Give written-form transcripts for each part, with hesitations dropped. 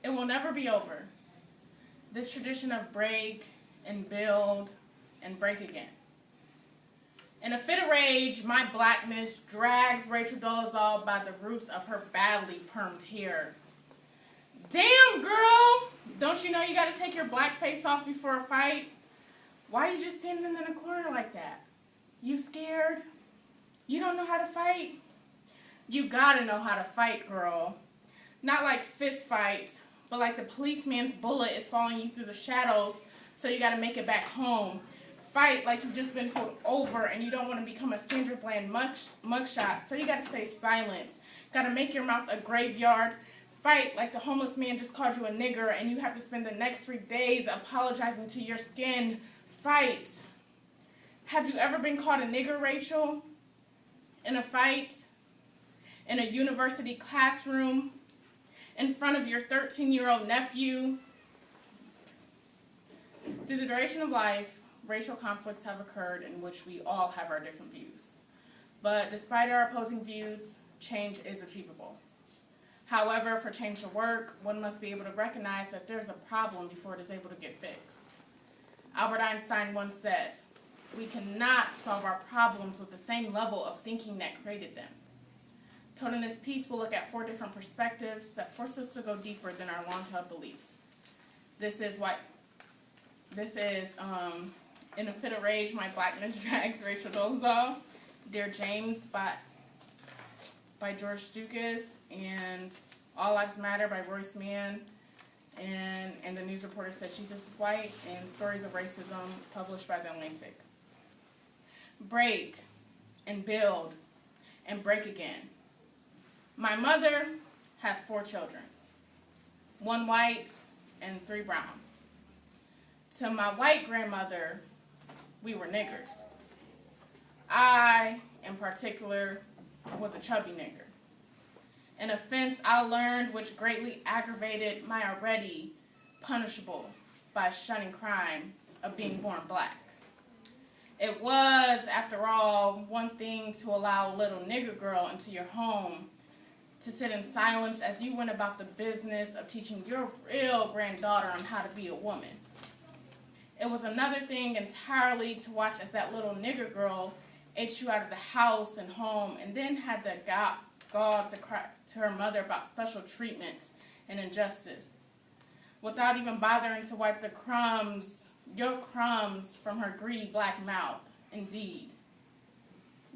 It will never be over. This tradition of break and build and break again. In a fit of rage, my blackness drags Rachel Dolezal by the roots of her badly permed hair. Damn, girl! Don't you know you gotta take your black face off before a fight? Why are you just standing in a corner like that? You scared? You don't know how to fight? You gotta know how to fight, girl. Not like fist fights, but like the policeman's bullet is following you through the shadows, so you gotta make it back home. Fight like you've just been pulled over and you don't want to become a Sandra Bland mugshot, so you gotta stay silent. Gotta make your mouth a graveyard. Fight like the homeless man just called you a nigger and you have to spend the next 3 days apologizing to your skin. Fight. Have you ever been called a nigger, Rachel? In a fight? In a university classroom? In front of your 13-year-old nephew? Through the duration of life, racial conflicts have occurred in which we all have our different views. But despite our opposing views, change is achievable. However, for change to work, one must be able to recognize that there's a problem before it is able to get fixed. Albert Einstein once said, "We cannot solve our problems with the same level of thinking that created them." Told in this piece, we'll look at 4 different perspectives that force us to go deeper than our long-held beliefs. This is In a Fit of Rage, My Blackness Drags Rachel Dolezal, Dear James by George Dukas, and All Lives Matter by Royce Mann, and The News Reporter Said Jesus is White, and Stories of Racism, published by The Atlantic. Break and build and break again. My mother has 4 children, 1 white and 3 brown. To my white grandmother, we were niggers. I, in particular, was a chubby nigger. An offense I learned which greatly aggravated my already punishable by shunning crime of being born black. It was, after all, one thing to allow a little nigger girl into your home to sit in silence as you went about the business of teaching your real granddaughter on how to be a woman. It was another thing entirely to watch as that little nigger girl ate you out of the house and home and then had the gall to cry to her mother about special treatment and injustice, without even bothering to wipe the your crumbs from her greedy black mouth. Indeed,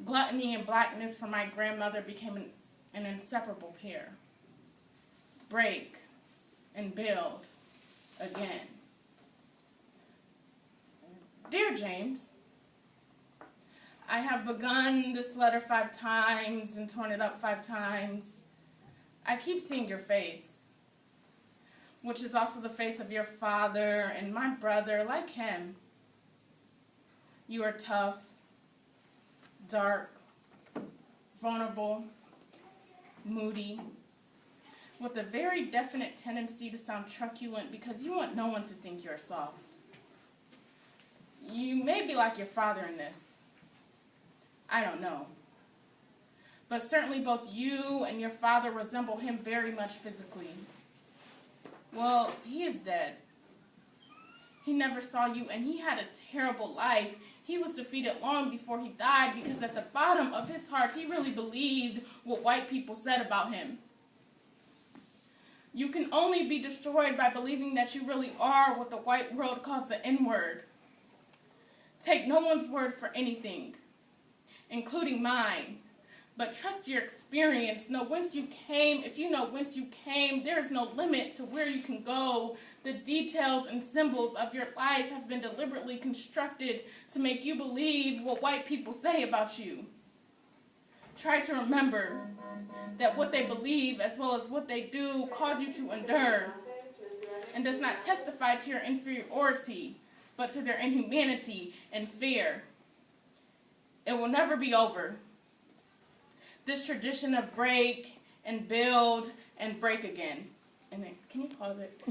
gluttony and blackness for my grandmother became an inseparable pair. Break and build again. Dear James, I have begun this letter 5 times and torn it up 5 times. I keep seeing your face, which is also the face of your father and my brother, like him. You are tough, dark, vulnerable, moody, with a very definite tendency to sound truculent because you want no one to think you're soft. You may be like your father in this. I don't know. But certainly both you and your father resemble him very much physically. Well, he is dead. He never saw you, and he had a terrible life. He was defeated long before he died because at the bottom of his heart, he really believed what white people said about him. You can only be destroyed by believing that you really are what the white world calls the N-word. Take no one's word for anything, including mine. But trust your experience. Know whence you came. If you know whence you came, there is no limit to where you can go. The details and symbols of your life have been deliberately constructed to make you believe what white people say about you. Try to remember that what they believe as well as what they do cause you to endure and does not testify to your inferiority, but to their inhumanity and fear. It will never be over. This tradition of break and build and break again. And then, can you pause it?